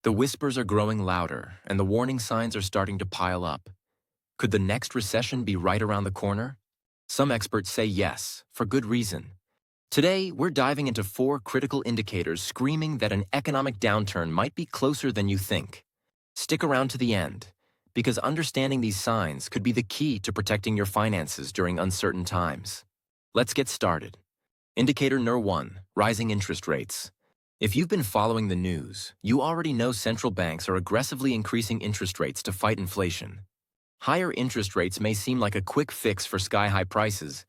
The whispers are growing louder, and the warning signs are starting to pile up. Could the next recession be right around the corner? Some experts say yes, for good reason. Today, we're diving into 4 critical indicators screaming that an economic downturn might be closer than you think. Stick around to the end, because understanding these signs could be the key to protecting your finances during uncertain times. Let's get started. Indicator number 1, rising interest rates. If you've been following the news, you already know central banks are aggressively increasing interest rates to fight inflation. Higher interest rates may seem like a quick fix for sky-high prices,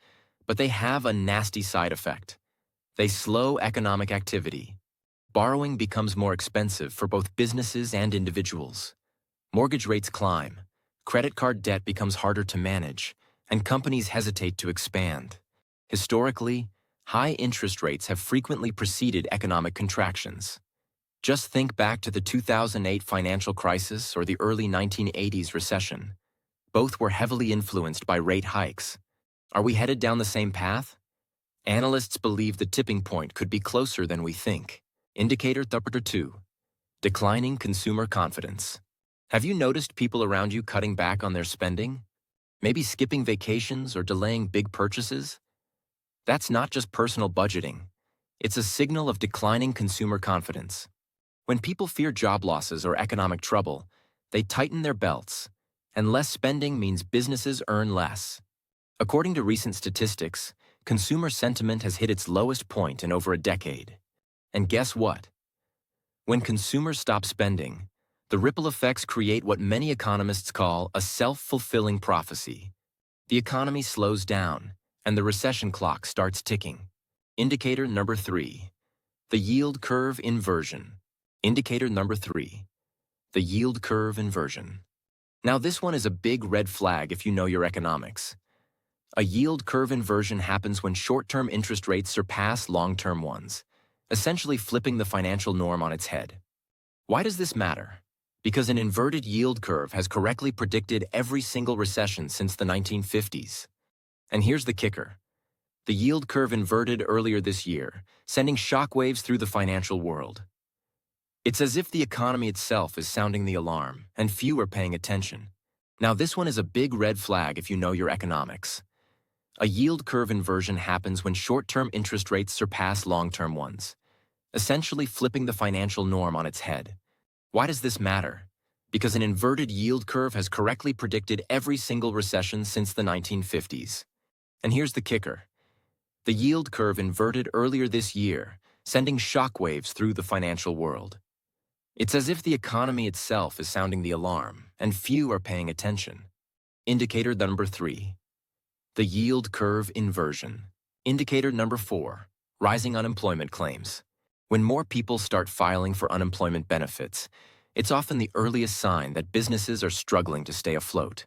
but they have a nasty side effect. They slow economic activity. Borrowing becomes more expensive for both businesses and individuals. Mortgage rates climb, credit card debt becomes harder to manage, and companies hesitate to expand. Historically, high interest rates have frequently preceded economic contractions. Just think back to the 2008 financial crisis or the early 1980s recession. Both were heavily influenced by rate hikes. Are we headed down the same path? Analysts believe the tipping point could be closer than we think. Indicator number 2, declining consumer confidence. Have you noticed people around you cutting back on their spending? Maybe skipping vacations or delaying big purchases? That's not just personal budgeting. It's a signal of declining consumer confidence. When people fear job losses or economic trouble, they tighten their belts, and less spending means businesses earn less. According to recent statistics, consumer sentiment has hit its lowest point in over a decade. And guess what? When consumers stop spending, the ripple effects create what many economists call a self-fulfilling prophecy. The economy slows down, and the recession clock starts ticking. Indicator number 3, the yield curve inversion. Indicator number 3, the yield curve inversion. Now this one is a big red flag if you know your economics. A yield curve inversion happens when short-term interest rates surpass long-term ones, essentially flipping the financial norm on its head. Why does this matter? Because an inverted yield curve has correctly predicted every single recession since the 1950s. And here's the kicker. The yield curve inverted earlier this year, sending shockwaves through the financial world. It's as if the economy itself is sounding the alarm, and few are paying attention. Now this one is a big red flag if you know your economics. A yield curve inversion happens when short-term interest rates surpass long-term ones, essentially flipping the financial norm on its head. Why does this matter? Because an inverted yield curve has correctly predicted every single recession since the 1950s. And here's the kicker. The yield curve inverted earlier this year, sending shockwaves through the financial world. It's as if the economy itself is sounding the alarm, and few are paying attention. Indicator number 3, the yield curve inversion. Indicator number 4, rising unemployment claims. When more people start filing for unemployment benefits, it's often the earliest sign that businesses are struggling to stay afloat.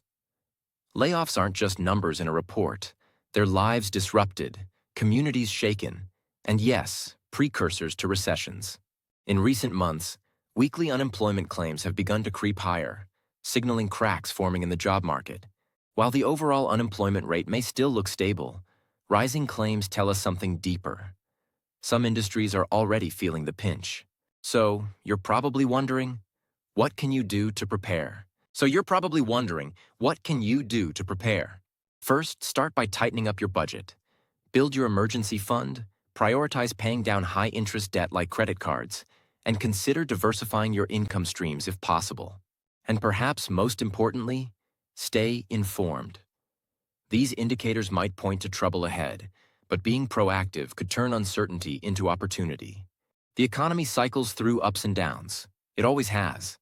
Layoffs aren't just numbers in a report. They're lives disrupted, communities shaken, and yes, precursors to recessions. In recent months, weekly unemployment claims have begun to creep higher, signaling cracks forming in the job market. While the overall unemployment rate may still look stable, rising claims tell us something deeper. Some industries are already feeling the pinch. So, you're probably wondering, what can you do to prepare? First, start by tightening up your budget. Build your emergency fund, prioritize paying down high-interest debt like credit cards, and consider diversifying your income streams if possible. And perhaps most importantly, stay informed. These indicators might point to trouble ahead, but being proactive could turn uncertainty into opportunity. The economy cycles through ups and downs. It always has.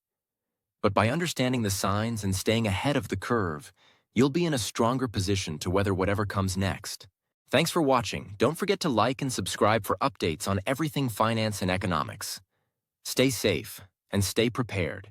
But by understanding the signs and staying ahead of the curve, you'll be in a stronger position to weather whatever comes next. Thanks for watching. Don't forget to like and subscribe for updates on everything finance and economics. Stay safe and stay prepared.